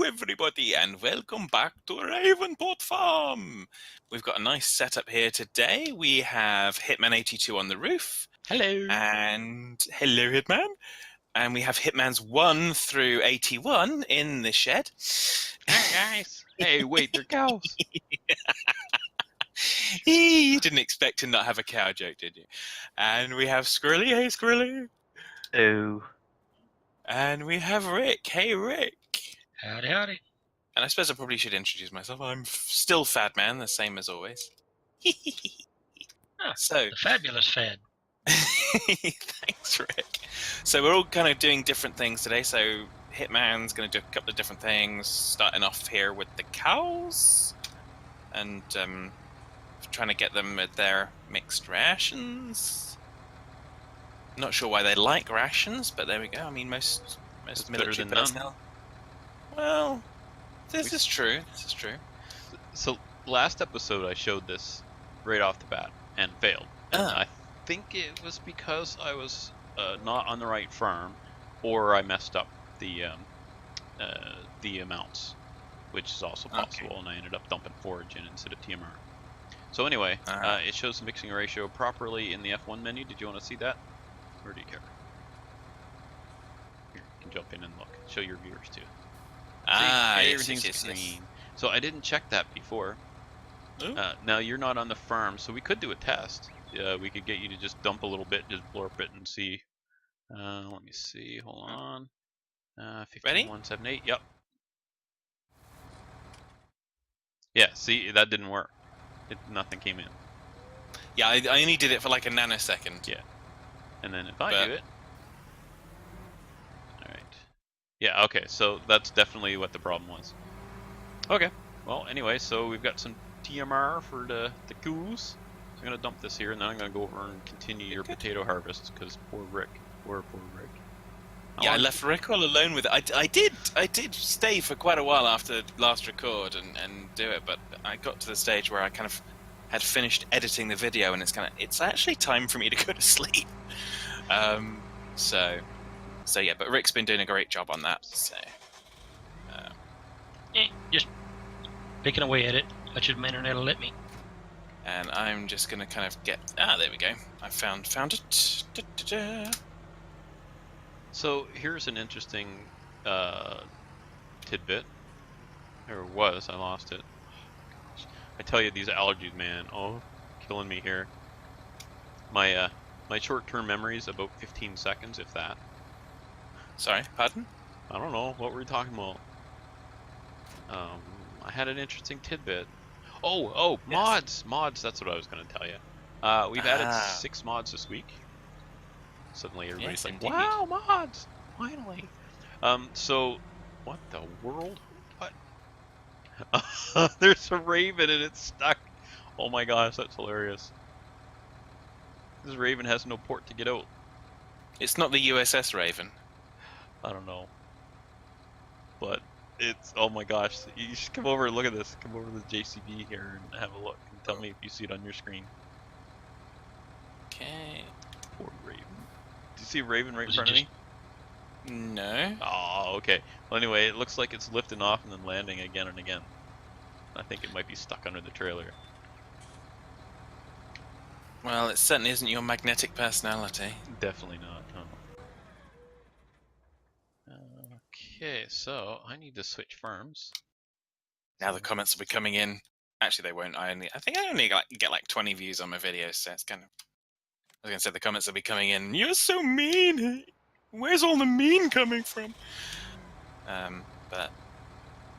everybody, and welcome back to Ravenport Farm. We've got a nice setup here today. We have Hitman 82 on the roof. Hello. And hello, Hitman. And we have Hitman's 1 through 81 in the shed. Hi, guys. Hey, wait, they're cows. You didn't expect to not have a cow joke, did you? And we have Squirrely. Hey, Squirrely. Oh. And we have Rick. Hey, Rick. Howdy, howdy. And I suppose I probably should introduce myself. I'm still Fad Man, the same as always. So, The fabulous Fad. thanks, Rick. So we're all kind of doing different things today. So Hitman's going to do a couple of different things, starting off here with the cows, and trying to get them with their mixed rations. Not sure why they like rations, but there we go. I mean, most military personnel. Well, this is true. This is true. So last episode I showed this right off the bat and failed. And I think it was because I was not on the right farm, or I messed up the amounts, which is also possible, and I ended up dumping forage in instead of TMR. So anyway, it shows the mixing ratio properly in the F1 menu. Did you want to see that, or do you care? Here, you can jump in and look. Show your viewers too. Everything's green. So I didn't check that before. Now you're not on the farm, so we could do a test. We could get you to just dump a little bit, just blurp it and see. Let me see. Hold on. 15178. Yep. Yeah. See, that didn't work. Nothing came in. Yeah, I only did it for like a nanosecond. Yeah. And then if I do it. Yeah, okay, so that's definitely what the problem was. Okay, well, anyway, so we've got some TMR for the coos. So I'm going to dump this here, and then I'm going to go over and continue your potato harvest, because poor Rick. Poor Rick. Yeah, I left Rick all alone with it. I did stay for quite a while after last record and do it, but I got to the stage where I kind of had finished editing the video, and it's actually time for me to go to sleep. So yeah, but Rick's been doing a great job on that. So just picking away at it. I should have internet will let me. And I'm just gonna kind of get there we go. I found it. So here's an interesting tidbit. There was, I lost it. I tell you, these allergies, man, killing me here. My short-term memory is about 15 seconds, if that. Sorry, pardon? I don't know. What were we talking about? I had an interesting tidbit. Oh, mods! Yes. Mods, that's what I was going to tell you. We've added 6 mods this week. Suddenly everybody's like, wow, mods! Finally! So, what the world? What? There's a Raven and it's stuck! Oh my gosh, that's hilarious. This Raven has no port to get out. It's not the USS Raven. I don't know. But it's, oh my gosh, you should come over and look at this. Come over to the JCB here and have a look and tell me if you see it on your screen. Okay. Poor Raven. Do you see a Raven right in front of me? No. Oh, okay. Well, anyway, it looks like it's lifting off and then landing again and again. I think it might be stuck under the trailer. Well, it certainly isn't your magnetic personality. Definitely not, no. Okay, so I need to switch farms. Now the comments will be coming in. Actually, they won't. I think I only get like 20 views on my videos, so it's kind of. I was gonna say the comments will be coming in. You're so mean. Where's all the mean coming from? But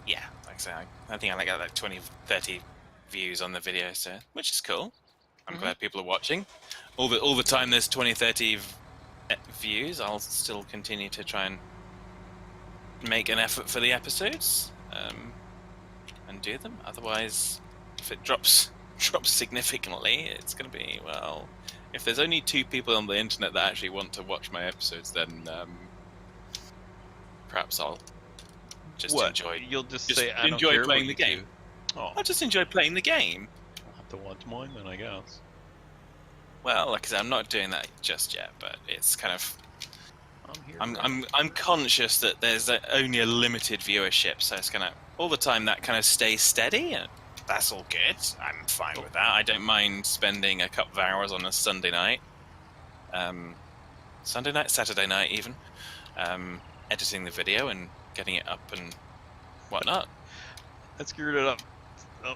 yeah, like I say, I think I got like 20, 30 views on the video, so which is cool. I'm glad people are watching. All the time there's 20, 30 views, I'll still continue to try and make an effort for the episodes and do them. Otherwise, if it drops significantly, it's going to be, well, if there's only 2 people on the internet that actually want to watch my episodes, then perhaps I'll just enjoy. You'll just say I don't enjoy care playing the game. Oh. I'll just enjoy playing the game. I'll have to watch mine then, I guess. Well, like I said, I'm not doing that just yet, but it's kind of I'm here. I'm conscious that there's only a limited viewership, so it's gonna all the time that kind of stays steady, and that's all good. I'm fine with that. I don't mind spending a couple of hours on a Sunday night, Saturday night even, editing the video and getting it up and whatnot. I screwed it up.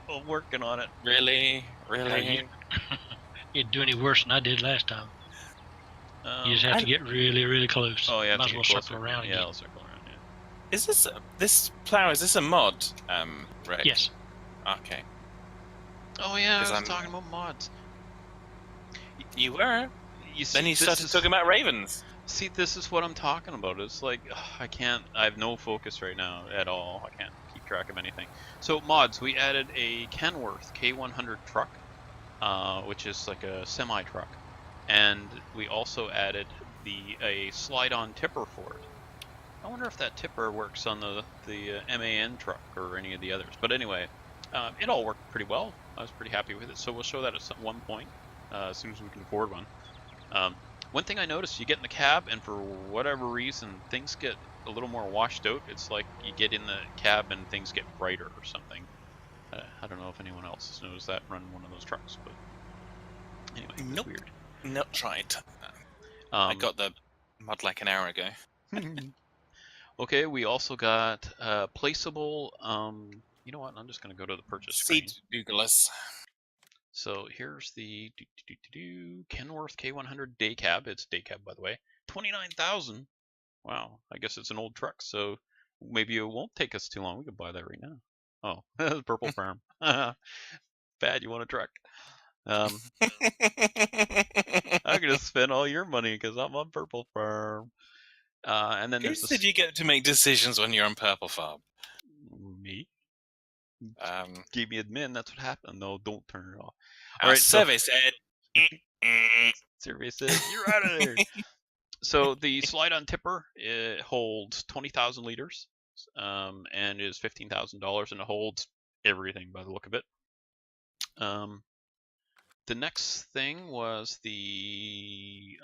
I'm working on it. Really? You do any worse than I did last time. You just have to get really, really close. Oh, yeah. Might as well circle around again. Yeah, I'll circle around. Yeah. Is this plow? Is this a mod? Rick? Yes. Okay. Oh yeah, I was talking about mods. You were. Then you started talking about ravens. See, this is what I'm talking about. It's like I have no focus right now at all. I can't keep track of anything. So mods, we added a Kenworth K100 truck, which is like a semi truck, and we also added a slide-on tipper for it. I wonder if that tipper works on the MAN truck or any of the others. But anyway, it all worked pretty well. I was pretty happy with it. So we'll show that at one point as soon as we can afford one. One thing I noticed, you get in the cab, and for whatever reason, things get a little more washed out. It's like you get in the cab and things get brighter or something. I don't know if anyone else has noticed that running one of those trucks, but anyway, nope. Weird. Not tried. I got the mod like an hour ago. Okay, we also got placeable. You know what? I'm just going to go to the purchase screen. Seed Googlers. So here's the Kenworth K100 day cab. It's day cab, by the way. 29,000. Wow, I guess it's an old truck, so maybe it won't take us too long. We could buy that right now. Oh, Purple Farm. Bad, you want a truck? I'm gonna spend all your money because I'm on Purple Farm. And then who said you get to make decisions when you're on Purple Farm? Me. Gave me admin. That's what happened. No, don't turn it off. All right. Survey said. Survey said you're out of there. So the slide-on tipper, it holds 20,000 liters, and is $15,000, and it holds everything by the look of it. The next thing was the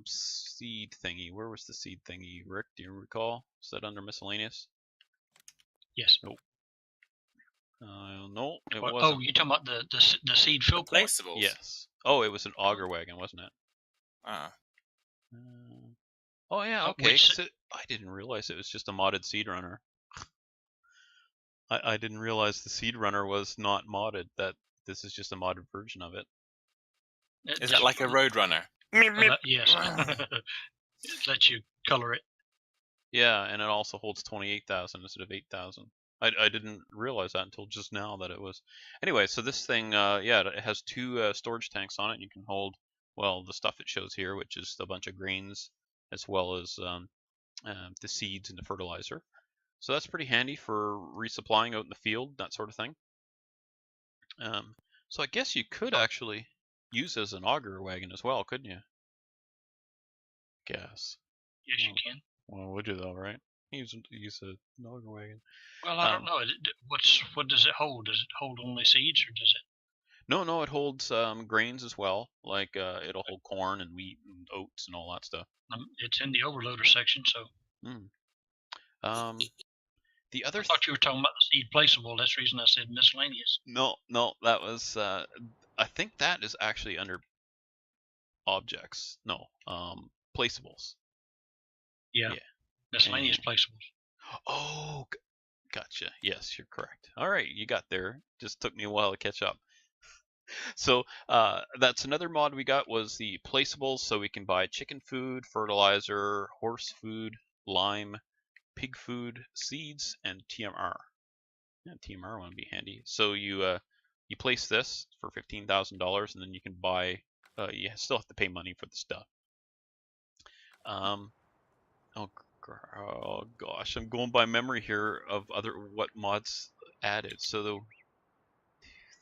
seed thingy. Where was the seed thingy, Rick? Do you recall? Was that under miscellaneous? Yes. Nope. No, it wasn't. wasn't. Oh, you're talking about the seed fill point? Placeables. Yes. Oh, it was an auger wagon, wasn't it? Oh yeah, okay. I didn't realize it was just a modded seed runner. I didn't realize the seed runner was not modded. That this is just a modded version of it. Is that like a road runner? Yes. It lets you color it. Yeah, and it also holds 28,000 instead of 8,000. I didn't realize that until just now that it was. Anyway, so this thing, yeah, it has two storage tanks on it. You can hold, well, the stuff it shows here, which is a bunch of grains, as well as the seeds and the fertilizer. So that's pretty handy for resupplying out in the field, that sort of thing. So I guess you could actually use it as an auger wagon as well, couldn't you? Guess. Yes, you can. Well, would you though, right? Use an auger wagon. Well, I don't know. What does it hold? Does it hold only seeds, or does it? No, it holds grains as well. Like it'll hold corn and wheat and oats and all that stuff. It's in the overloader section, so. The other. I thought you were talking about the seed placeable. That's the reason I said miscellaneous. No, that was. I think that is actually under objects. No, placeables. Yeah. Miscellaneous placeables. Oh, gotcha. Yes, you're correct. All right, you got there. Just took me a while to catch up. So that's another mod we got was the placeables. So we can buy chicken food, fertilizer, horse food, lime, pig food, seeds, and TMR. Yeah, TMR would be handy. So you place this for $15,000, and then you can buy. You still have to pay money for the stuff. Oh gosh, I'm going by memory here of what mods added. So the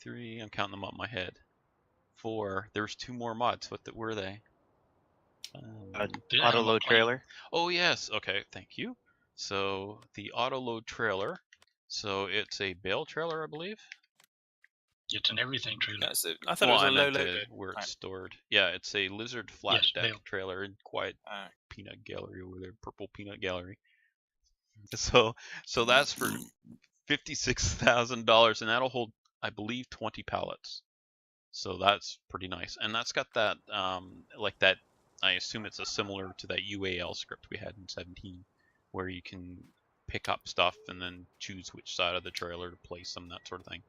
3, I'm counting them on my head. 4, there's 2 more mods. What were they? Auto load trailer. Oh yes, okay, thank you. So the auto load trailer. So it's a bale trailer, I believe. It's an everything trailer. I thought it was a low loader. Where it's stored. Yeah, it's a lizard flat deck trailer in quiet peanut gallery over there, purple peanut gallery. So that's for $56,000, and that'll hold, I believe, 20 pallets. So that's pretty nice, and that's got that like that. I assume it's a similar to that UAL script we had in 17, where you can pick up stuff and then choose which side of the trailer to place them, that sort of thing.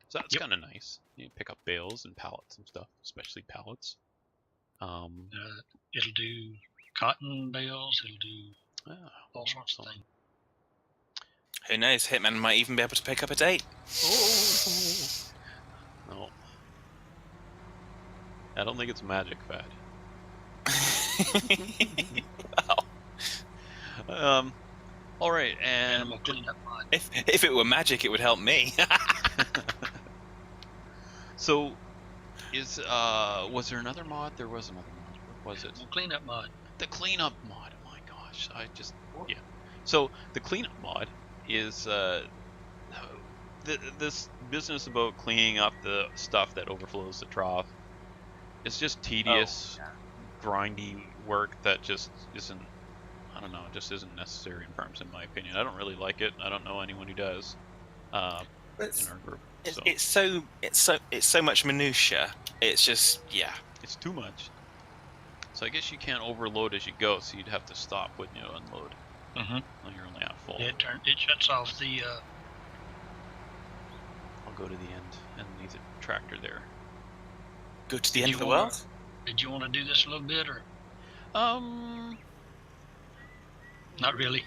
So that's kind of nice. You pick up bales and pallets and stuff, especially pallets. It'll do cotton bales. It'll do all sorts of things. Who knows? Hitman might even be able to pick up a date. No. I don't think it's magic, Fad. Well. All right, and if it were magic, it would help me. So, was there another mod? There was another mod. What was it? The cleanup mod. The cleanup mod. Oh my gosh! Yeah. So the cleanup mod is this business about cleaning up the stuff that overflows the trough. It's just tedious, grindy work that just isn't. I don't know. Just isn't necessary in farms, in my opinion. I don't really like it. I don't know anyone who does. In our group. It's so much minutia. It's just it's too much. So I guess you can't overload as you go, so you'd have to stop when you unload. When you're only at full. It shuts off the. I'll go to the end and leave the tractor there. Go to the end of the world? Did you want to do this a little bit, or? Not really.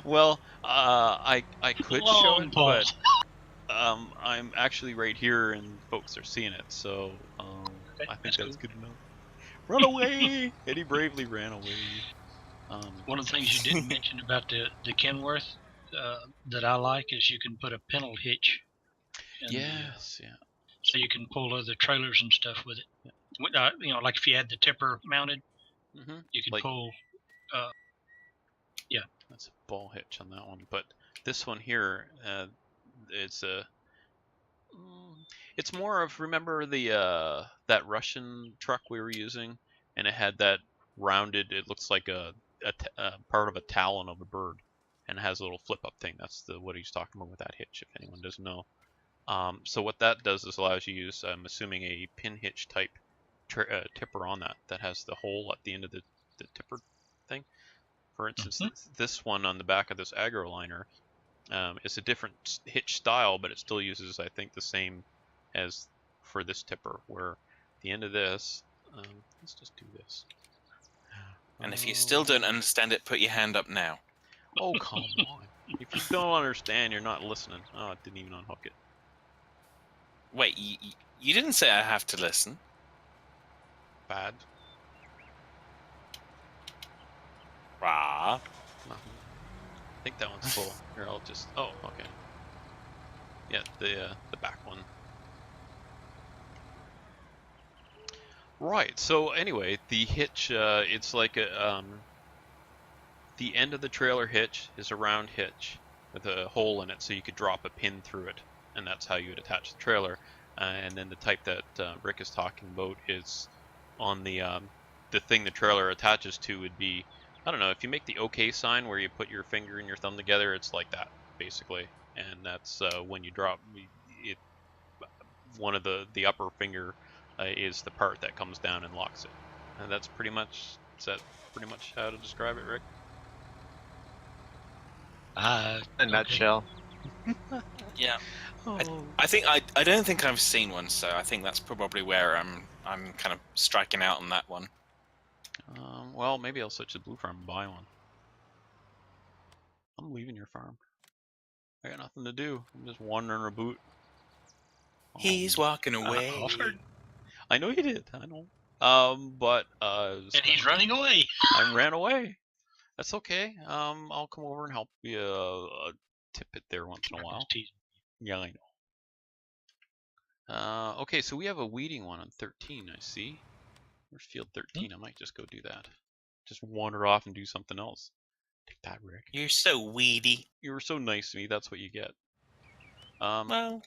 Well, I could show it, but I'm actually right here and folks are seeing it, so I think that's good enough. Run away! Eddie bravely ran away. One of the things you didn't mention about the Kenworth that I like is you can put a pintle hitch. Yes, yeah. So you can pull other trailers and stuff with it. Yeah. Like if you had the tipper mounted, you could pull. Yeah, that's a ball hitch on that one. But this one here, it's more of, remember the that Russian truck we were using, and it had that rounded. It looks like a part of a talon of a bird, and it has a little flip up thing. That's what he's talking about with that hitch. If anyone doesn't know. So what that does is allows you to use, I'm assuming, a pin hitch type tipper on that has the hole at the end of the tipper thing. For instance, this one on the back of this aggro liner is a different hitch style, but it still uses, I think, the same as for this tipper, where the end of this, let's just do this. And if you still don't understand it, put your hand up now. Oh, come on. If you don't understand, you're not listening. Oh, it didn't even unhook it. Wait, you didn't say I have to listen. Bad. Rah. I think that one's full. Here, I'll just. Oh, okay. Yeah, the back one. Right. So anyway, the hitch. It's like a the end of the trailer hitch is a round hitch with a hole in it, so you could drop a pin through it, and that's how you would attach the trailer. And then the type that Rick is talking about is on the thing the trailer attaches to would be, I don't know, if you make the OK sign where you put your finger and your thumb together, it's like that, basically. And that's when you drop it, one of the upper finger is the part that comes down and locks it. And that's pretty much, is that pretty much how to describe it, Rick? In a nutshell. Yeah. I think I don't think I've seen one, so I think that's probably where I'm kind of striking out on that one. Well, maybe I'll switch to Blue Farm and buy one. I'm leaving your farm. I got nothing to do. I'm just wandering about. He's walking away. I know he did. I know. But and he's running away. I ran away. That's okay. I'll come over and help you tip it there once in a while. Yeah, I know. Okay, so we have a weeding one on 13, I see. Where's field 13? I might just go do that. Just wander off and do something else. Take that, Rick. You're so weedy. You were so nice to me, that's what you get. Well,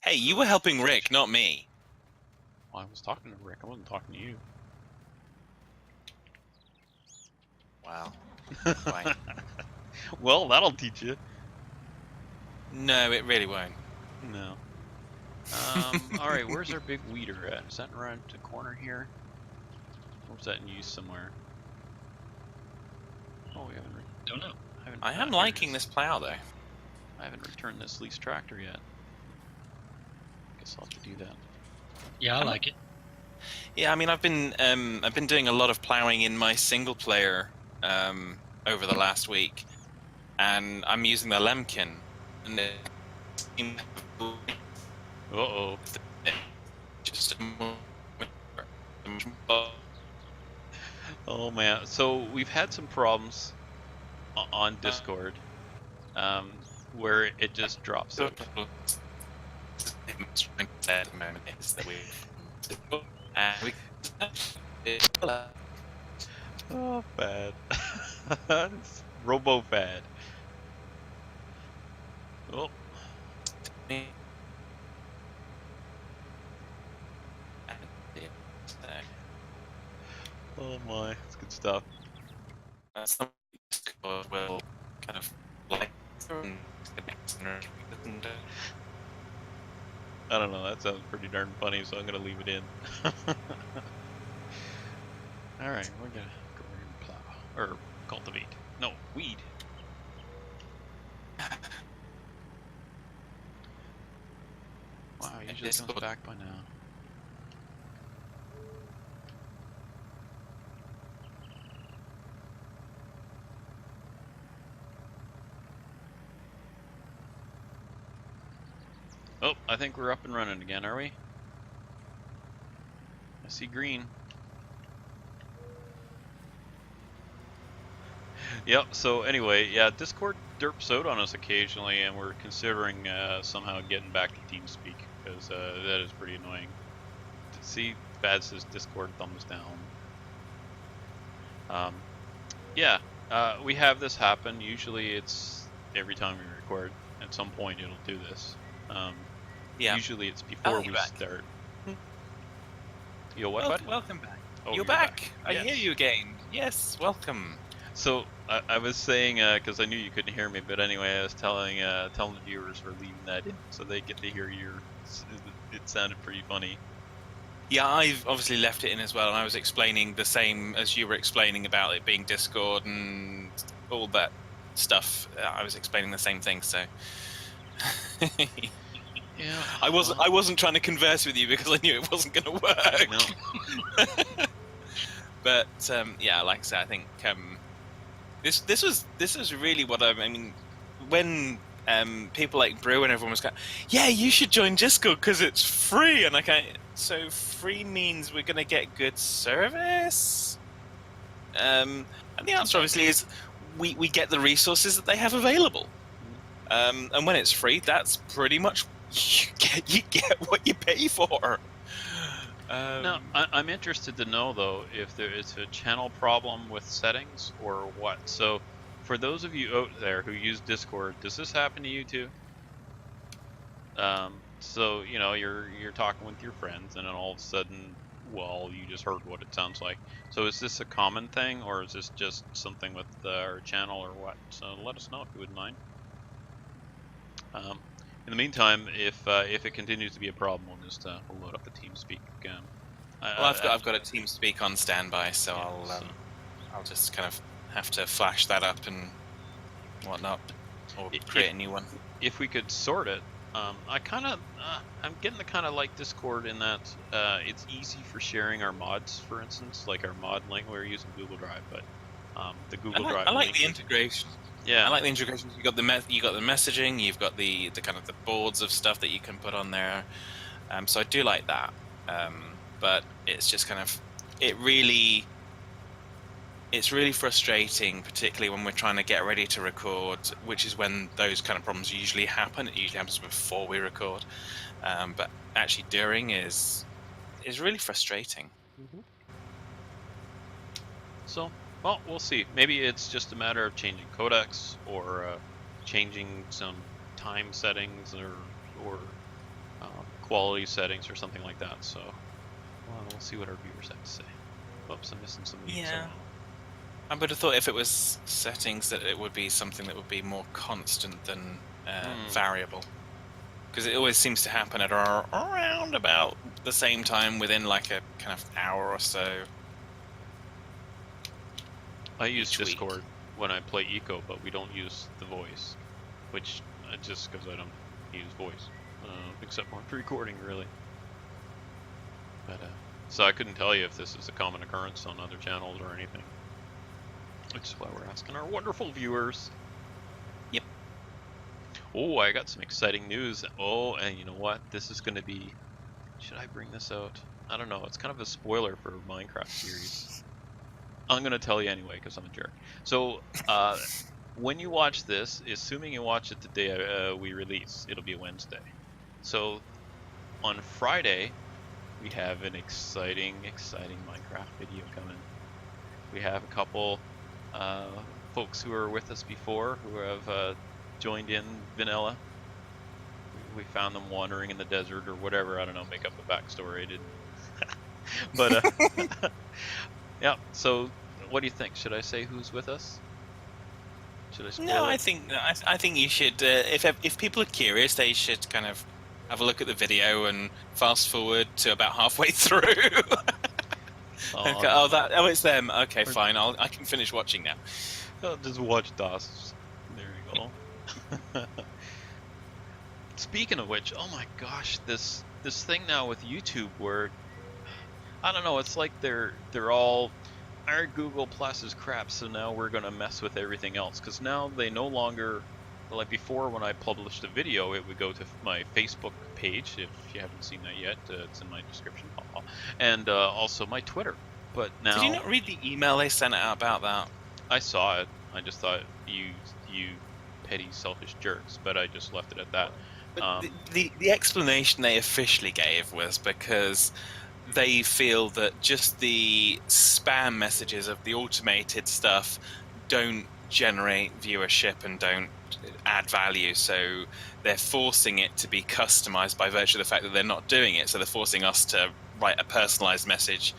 Hey, you were helping Rick, not me. Well, I was talking to Rick. I wasn't talking to you. Wow. Right. Well, that'll teach you. No, it really won't. No. All right, where's our big weeder at? Is that around the corner here? Or was that in use somewhere? Oh, we haven't. Don't know. I am liking this plow though. I haven't returned this leased tractor yet. Guess I'll have to do that. Yeah, I like it. Yeah, I mean, I've been doing a lot of plowing in my single player over the last week, and I'm using the Lemkin. And Uh-oh. Just Oh man, so we've had some problems on Discord where it just drops out. Oh, bad. It's robo-bad. Oh. Oh my, that's good stuff. Some will kind of like. I don't know, that sounds pretty darn funny, so I'm gonna leave it in. Alright, we're gonna go over here and plow. Or cultivate. No, weed. Wow, usually it comes back by now. Oh, I think we're up and running again, are we? I see green. Yep, so anyway, yeah, Discord derps out on us occasionally, and we're considering somehow getting back to TeamSpeak, because that is pretty annoying. See, Bad says Discord thumbs down. Yeah, we have this happen. Usually it's every time we record. At some point it'll do this. Yeah. Usually it's before we start. Yo, what, bud? Welcome back. Oh, you're back. I hear you again. Yes, welcome. So I was saying, because I knew you couldn't hear me, but anyway, I was telling the viewers we're leaving that in, so they get to hear your. It sounded pretty funny. Yeah, I've obviously left it in as well, and I was explaining the same as you were explaining about it being Discord and all that stuff. I was explaining the same thing, so. Yeah. I wasn't trying to converse with you because I knew it wasn't going to work. No. But yeah, like I said, I think this was really what I mean when people like Brew and everyone was going, yeah, you should join Discord because it's free, and so free means we're going to get good service. And the answer obviously is we get the resources that they have available. And when it's free, that's pretty much you get what you pay for. Now, I'm interested to know though if there is a channel problem with settings or what. So, for those of you out there who use Discord, does this happen to you too? So you know you're talking with your friends, and then all of a sudden, well, you just heard what it sounds like. So is this a common thing, or is this just something with our channel, or what? So let us know if you wouldn't mind. In the meantime, if it continues to be a problem, we'll just we'll load up the TeamSpeak. Well, I've got a TeamSpeak on standby, so yeah, I'll just kind of have to flash that up and whatnot, or create a new one. If we could sort it, I'm getting the kind of like Discord in that it's easy for sharing our mods, for instance, like our mod link. We're using Google Drive, but the Google Drive. I like the integration. Yeah, I like the integration. You got the messaging. You've got the kind of the boards of stuff that you can put on there. So I do like that. But it's just kind of it's really frustrating, particularly when we're trying to get ready to record, which is when those kind of problems usually happen. It usually happens before we record, but actually during is really frustrating. Mm-hmm. So. Well, we'll see. Maybe it's just a matter of changing codecs or changing some time settings or quality settings or something like that. So, well, we'll see what our viewers have to say. Oops, I'm missing some leads. Yeah. I would have thought if it was settings that it would be something that would be more constant than variable. Because it always seems to happen at around about the same time within like a kind of hour or so. I use Discord when I play Eco, but we don't use the voice, which just because I don't use voice, except when recording, really. But so I couldn't tell you if this is a common occurrence on other channels or anything, which is why we're asking our wonderful viewers. Yep. Oh, I got some exciting news. Oh, and you know what? This is going to be... Should I bring this out? I don't know. It's kind of a spoiler for Minecraft series. I'm going to tell you anyway, because I'm a jerk. So, when you watch this, assuming you watch it the day we release, it'll be a Wednesday. So, on Friday, we have an exciting Minecraft video coming. We have a couple folks who were with us before who have joined in vanilla. We found them wandering in the desert or whatever. I don't know. Make up a backstory. I didn't. But yeah. So, what do you think? Should I say who's with us? Should I spoil No, it? I think you should. If people are curious, they should kind of have a look at the video and fast forward to about halfway through. Okay, it's them. Okay, fine. I can finish watching now. I'll just watch DOS. There you go. Speaking of which, oh my gosh, this thing now with YouTube where I don't know, it's like they're all our Google Plus is crap, so now we're gonna mess with everything else. Because now they no longer, like before when I published a video, it would go to my Facebook page. If you haven't seen that yet, it's in my description, and also my Twitter. But now, did you not read the email they sent out about that? I saw it. I just thought you petty, selfish jerks, but I just left it at that. But the explanation they officially gave was because they feel that just the spam messages of the automated stuff don't generate viewership and don't add value, so they're forcing it to be customized by virtue of the fact that they're not doing it. So they're forcing us to write a personalized message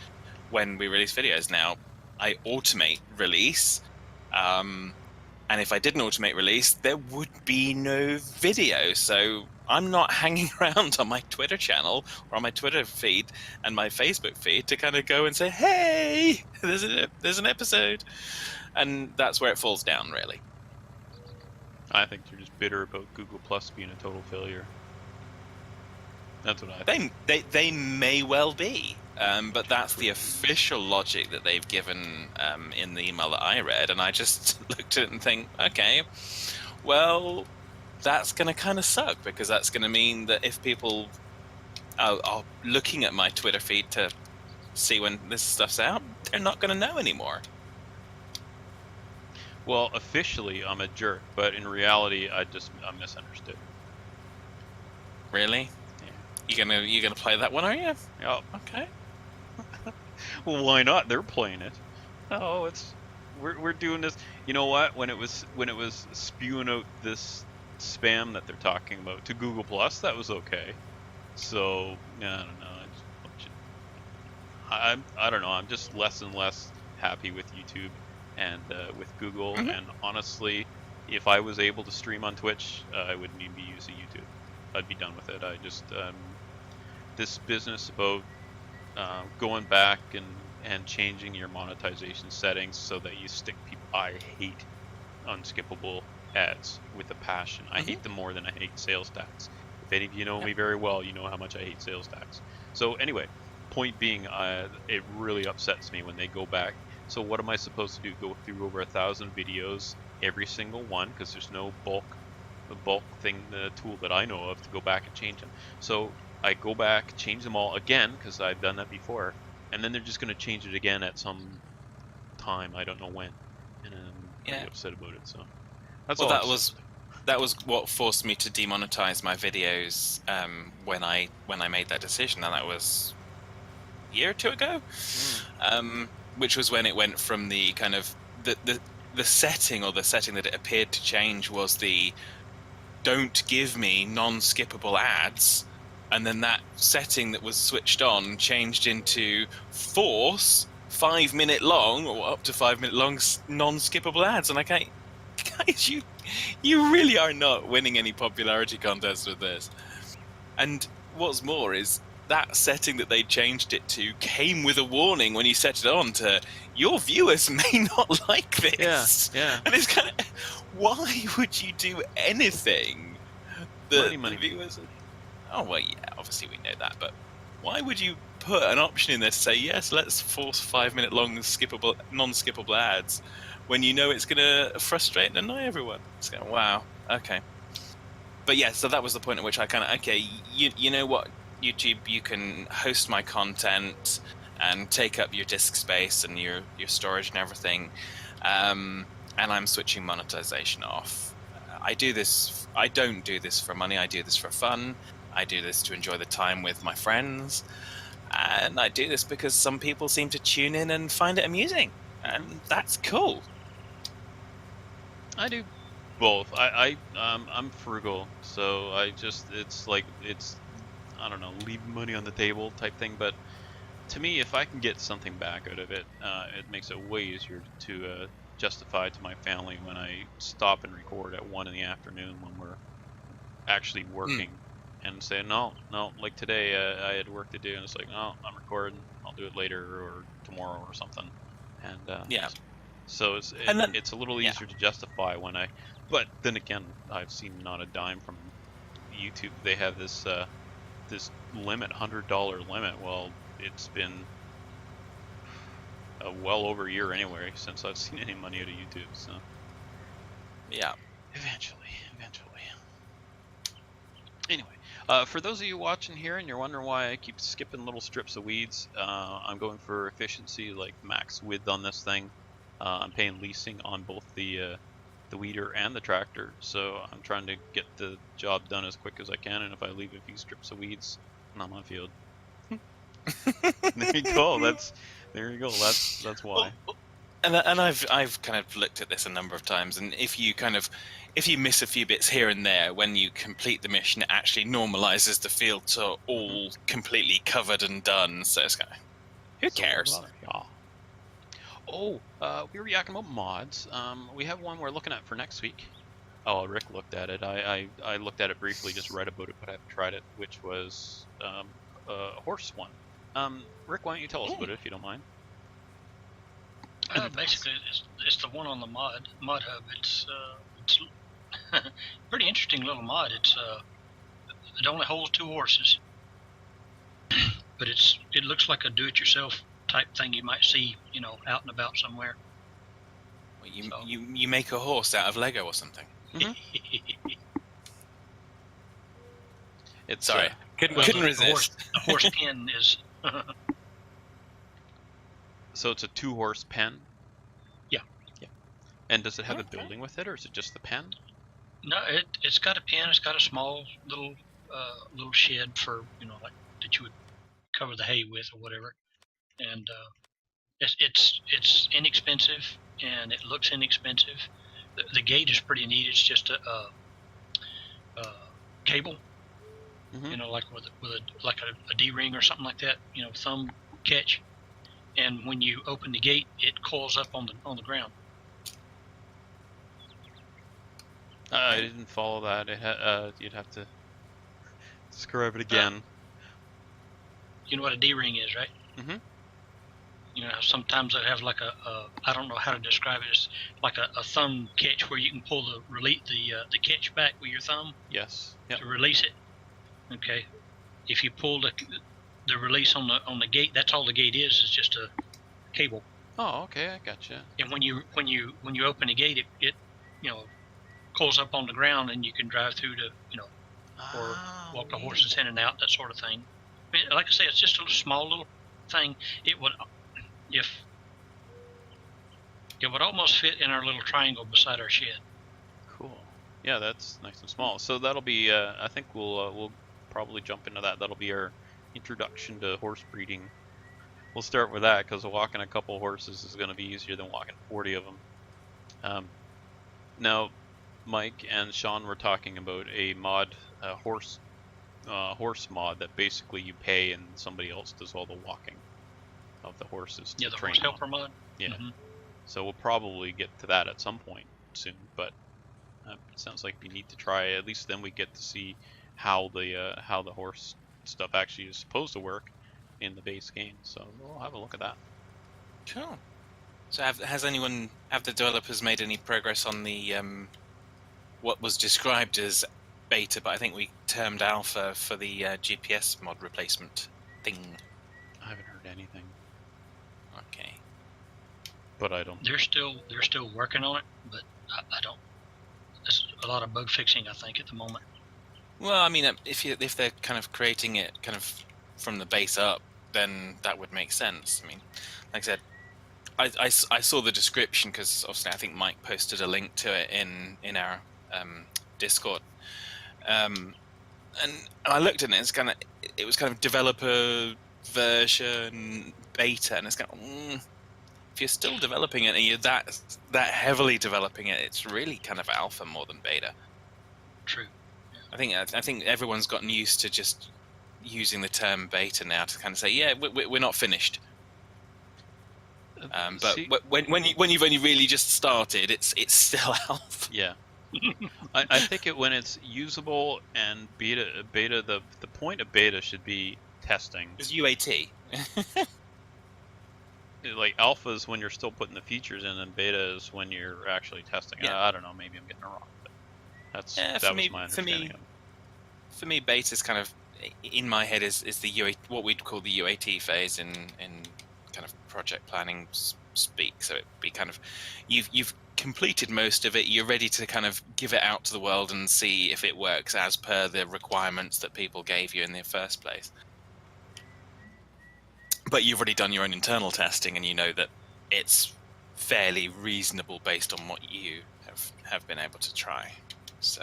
when we release videos. Now, I automate release, and if I didn't automate release, there would be no video. So I'm not hanging around on my Twitter channel or on my Twitter feed and my Facebook feed to kind of go and say, hey, there's an episode. And that's where it falls down, really. I think you're just bitter about Google Plus being a total failure. That's what I think. They may well be, but that's the official logic that they've given in the email that I read, and I just looked at it and think, okay, well, that's going to kind of suck, because that's going to mean that if people are looking at my Twitter feed to see when this stuff's out, they're not going to know anymore. Well, officially, I'm a jerk, but in reality, I'm misunderstood. Really? Yeah. You gonna play that one, are you? Yeah. Okay. Well, why not? They're playing it. Oh, we're doing this. You know what? When it was spewing out this spam that they're talking about to Google Plus, that was okay. So I don't know. I don't know. I'm just less and less happy with YouTube and with Google. Mm-hmm. And honestly, if I was able to stream on Twitch, I wouldn't even be using YouTube. I'd be done with it. I just this business about going back and changing your monetization settings so that you stick people. I hate unskippable ads with a passion. I hate them more than I hate sales tax. If any of you know me very well, you know how much I hate sales tax. So anyway, point being, it really upsets me when they go back. So what am I supposed to do? Go through over 1,000 videos, every single one, because there's no bulk thing, the tool that I know of to go back and change them. So I go back, change them all again, because I've done that before, and then they're just going to change it again at some time. I don't know when, and I'm pretty upset about it. So that's all. That was what forced me to demonetize my videos when I made that decision, and that was a year or two ago. Which was when it went from the kind of the setting that it appeared to change was the don't give me non-skippable ads, and then that setting that was switched on changed into force 5 minute long or up to 5 minute long non-skippable ads, and I can't. Guys, you really are not winning any popularity contests with this. And what's more is that setting that they changed it to came with a warning when you set it on to your viewers may not like this. Yeah. And it's kind of, why would you do anything that Money. the viewers are... Oh, well, yeah, obviously we know that, but why would you put an option in there to say, yes, let's force 5 minute long non-skippable ads when you know it's going to frustrate and annoy everyone? It's going, wow, okay. But yeah, so that was the point at which I kind of, okay, you know what, YouTube, you can host my content and take up your disk space and your storage and everything, and I'm switching monetization off. I don't do this for money, I do this for fun. I do this to enjoy the time with my friends, and I do this because some people seem to tune in and find it amusing, and that's cool. I do both. I'm frugal, so it's I don't know, leave money on the table type thing. But to me, if I can get something back out of it, it makes it way easier to justify to my family when I stop and record at 1 in the afternoon when we're actually working. And say no, like today I had work to do, and it's like, oh, I'm recording, I'll do it later or tomorrow or something. And yeah. So it's a little easier to justify when I. But then again, I've seen not a dime from YouTube. They have this this limit, $100 limit. Well, it's been well over a year anyway since I've seen any money out of YouTube. So yeah, eventually. Anyway, for those of you watching here and you're wondering why I keep skipping little strips of weeds, I'm going for efficiency, like max width on this thing. I'm paying leasing on both the weeder and the tractor, so I'm trying to get the job done as quick as I can, and if I leave a few strips of weeds, I'm on field. There you go. That's why. And I've kind of looked at this a number of times, and if you miss a few bits here and there, when you complete the mission, it actually normalizes the field to all completely covered and done. So it's kind of, who cares? Yeah. Oh, we were yakking about mods. We have one we're looking at for next week. Oh, Rick looked at it. I looked at it briefly, just read about it, but I haven't tried it, which was a horse one. Rick, why don't you tell us about it if you don't mind? Basically, it's the one on the mod hub. It's pretty interesting little mod. It only holds 2 horses, but it looks like a do-it-yourself type thing you might see, out and about somewhere. Well, you make a horse out of Lego or something. Mm-hmm. It's sorry, couldn't resist. The horse pen is. So it's a 2-horse pen? Yeah. And does it have a building with it, or is it just the pen? No, it's got a pen. It's got a small little shed for, like that you would cover the hay with or whatever. And it's inexpensive, and it looks inexpensive. The gate is pretty neat. It's just a cable, like with a D-ring or something like that. Thumb catch. And when you open the gate, it coils up on the ground. I didn't follow that. You'd have to describe it again. You know what a D-ring is, right? Mm-hmm. Sometimes they have like I don't know how to describe it. It's like a thumb catch where you can pull the catch back with your thumb. Yes. Yep. To release it. Okay. If you pull the release on the gate, that's all the gate is just a cable. Oh, okay, I gotcha. And when you open the gate, it coils up on the ground, and you can drive through to or walk the horses in and out, that sort of thing. I mean, like I say, it's just a small little thing. It would almost fit in our little triangle beside our shed. Cool. Yeah, that's nice and small. So that'll be. I think we'll probably jump into that. That'll be our introduction to horse breeding. We'll start with that because walking a couple horses is going to be easier than walking 40 of them. Now, Mike and Sean were talking about a mod horse horse mod that basically you pay and somebody else does all the walking of the horses. Yeah, the horse helper mod. Yeah. So we'll probably get to that at some point soon, but it sounds like we need to try. At least then we get to see how the horse stuff actually is supposed to work in the base game. So we'll have a look at that. Cool. So have the developers made any progress on the what was described as beta, but I think we termed alpha for the GPS mod replacement thing? I haven't heard anything. Okay. But I don't. They're still working on it, but I don't. There's a lot of bug fixing, I think, at the moment. Well, I mean, if they're kind of creating it kind of from the base up, then that would make sense. I mean, like I said, I saw the description because obviously I think Mike posted a link to it in our Discord, and I looked at it. It was kind of developer version beta, and it's kind of if you're still developing it and you're that heavily developing it, it's really kind of alpha more than beta. True. Yeah. I think everyone's gotten used to just using the term beta now to kind of say, yeah, we're not finished. But when you've only really just started, it's still alpha. Yeah. I think when it's usable and beta, the point of beta should be testing. It's UAT. Like alpha is when you're still putting the features in, and beta is when you're actually testing. Yeah. I don't know. Maybe I'm getting it wrong, but that was my understanding of it. For me, beta is kind of in my head is the UAT, what we'd call the UAT phase in kind of project planning speak. So it'd be kind of you've completed most of it. You're ready to kind of give it out to the world and see if it works as per the requirements that people gave you in the first place. But you've already done your own internal testing, and you know that it's fairly reasonable based on what you have been able to try. So,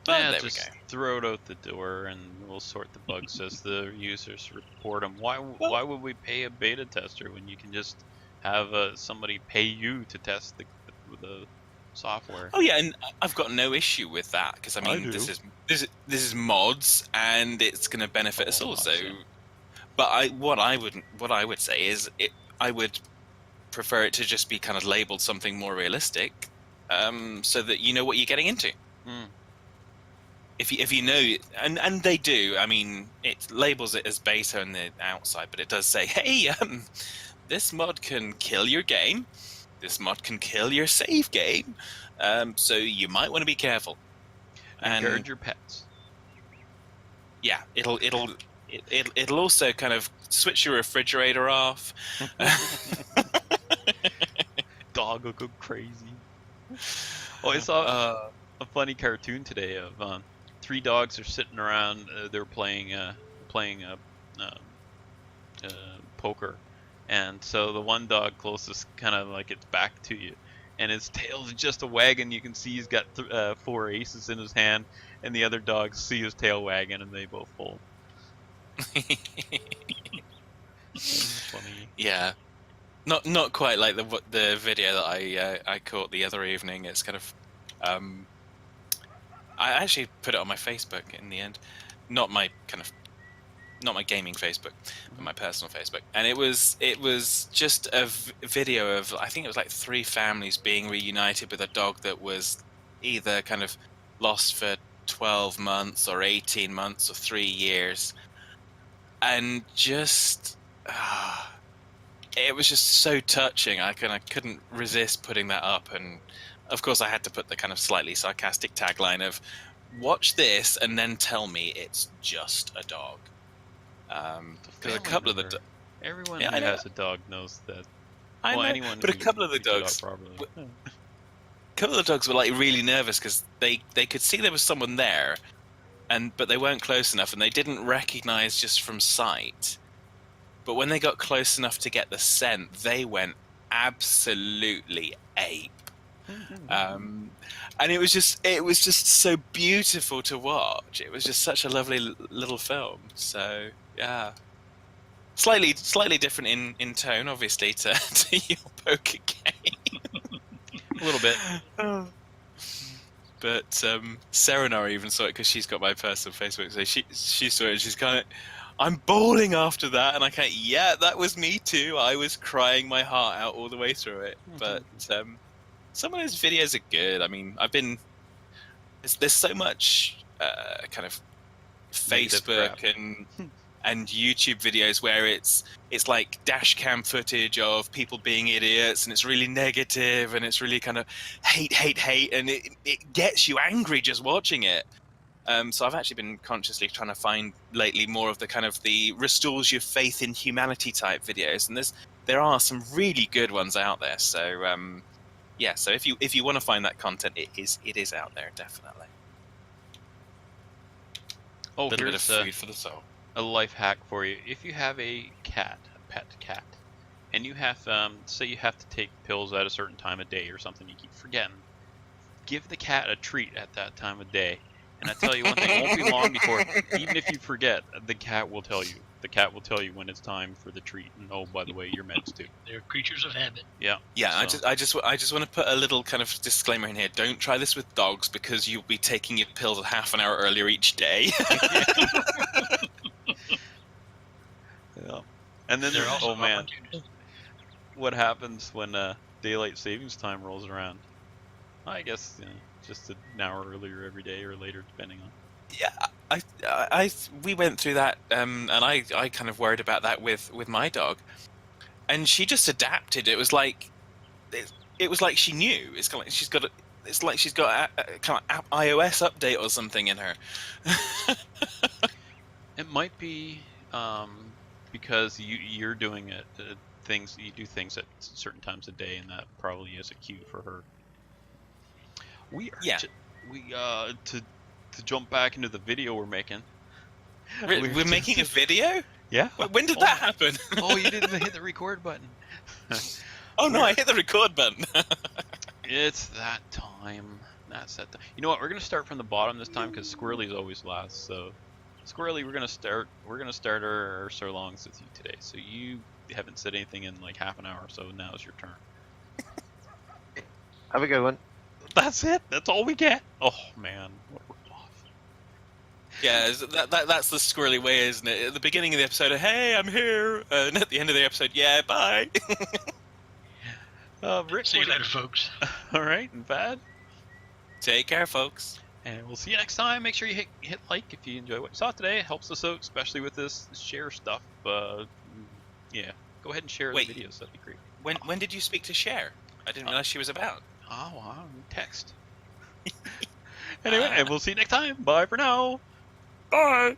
yeah, there just we go. Throw it out the door, and we'll sort the bugs as the users report them. Why would we pay a beta tester when you can just have somebody pay you to test the software? Oh yeah, and I've got no issue with that because I mean this is mods, and it's going to benefit us all. Mods, So. yeah. But what I would say is I would prefer it to just be kind of labeled something more realistic, so that you know what you're getting into. If you know, and they do. I mean, it labels it as beta on the outside, but it does say, hey, this mod can kill your game. This mod can kill your save game. So you might want to be careful. And guard your pets. Yeah, It'll also kind of switch your refrigerator off. Dog will go crazy. Oh, I saw a funny cartoon today of 3 dogs are sitting around. They're playing poker, and so the one dog closest kind of like it's back to you, and his tail's just a wagging. You can see he's got 4 aces in his hand, and the other dogs see his tail wagging, and they both fold. Funny. Yeah, not quite like the video that I caught the other evening. It's kind of I actually put it on my Facebook in the end, not my gaming Facebook, but my personal Facebook, and it was just a video of, I think it was like 3 families being reunited with a dog that was either kind of lost for 12 months or 18 months or 3 years. And just, it was just so touching. I couldn't resist putting that up. And of course, I had to put the kind of slightly sarcastic tagline of, "Watch this and then tell me it's just a dog." Because a couple of the everyone who has a dog knows that. I know, anyone but a couple of the dogs, were like really nervous because they could see there was someone there. But they weren't close enough, and they didn't recognize just from sight. But when they got close enough to get the scent, they went absolutely ape. And it was just so beautiful to watch. It was just such a lovely little film. So yeah, slightly different in tone, obviously, to your poker game. A little bit. But Sarah and I even saw it because she's got my personal Facebook. So she saw it and she's kind of, I'm bawling after that. And I kind of, yeah, that was me too. I was crying my heart out all the way through it. But some of those videos are good. I mean, there's so much kind of Facebook and YouTube videos where it's like dash cam footage of people being idiots, and it's really negative, and it's really kind of hate, and it gets you angry just watching it. So I've actually been consciously trying to find lately more of the kind of the restores your faith in humanity type videos, and there are some really good ones out there. So yeah, so if you want to find that content, it is out there, definitely. Oh, a little bit here's of food for the soul. A life hack for you. If you have a pet cat, and you have, say you have to take pills at a certain time of day or something, you keep forgetting, give the cat a treat at that time of day. And I tell you one thing, it won't be long before, even if you forget, the cat will tell you. The cat will tell you when it's time for the treat. And oh, by the way, your meds too. They're creatures of habit. Yeah. Yeah, so. I just want to put a little kind of disclaimer in here. Don't try this with dogs because you'll be taking your pills half an hour earlier each day. Yeah. And then oh man, what happens when daylight savings time rolls around? I guess just an hour earlier every day or later, depending on. Yeah, we went through that, and I kind of worried about that with my dog, and she just adapted. It was like she knew. It's kind of like she's got a kind of iOS update or something in her. It might be because you're doing it you do things at certain times of day, and that probably is a cue for her. We are to jump back into the video we're making. We're making a video? Yeah. When did that happen? Oh, you didn't hit the record button. Oh no, I hit the record button. It's that time. That's that time. You know what? We're gonna start from the bottom this time because Squirrely's always last. So, Squirrely, we're gonna start our sirloins with you today. So you haven't said anything in like half an hour, so now's your turn. Have a good one. That's it. That's all we get. Oh man, what a off. Yeah, that's the squirrely way, isn't it? At the beginning of the episode, hey, I'm here, and at the end of the episode, yeah, bye. Rick, see you later, folks. All right, and Bad. Take care, folks. And we'll see you next time. Make sure you hit like if you enjoy what you saw today. It helps us out, especially with this share stuff. Yeah, go ahead and share the videos. That'd be great. When did you speak to Cher? I didn't realize she was about. Oh, wow, text. Anyway, and we'll see you next time. Bye for now. Bye.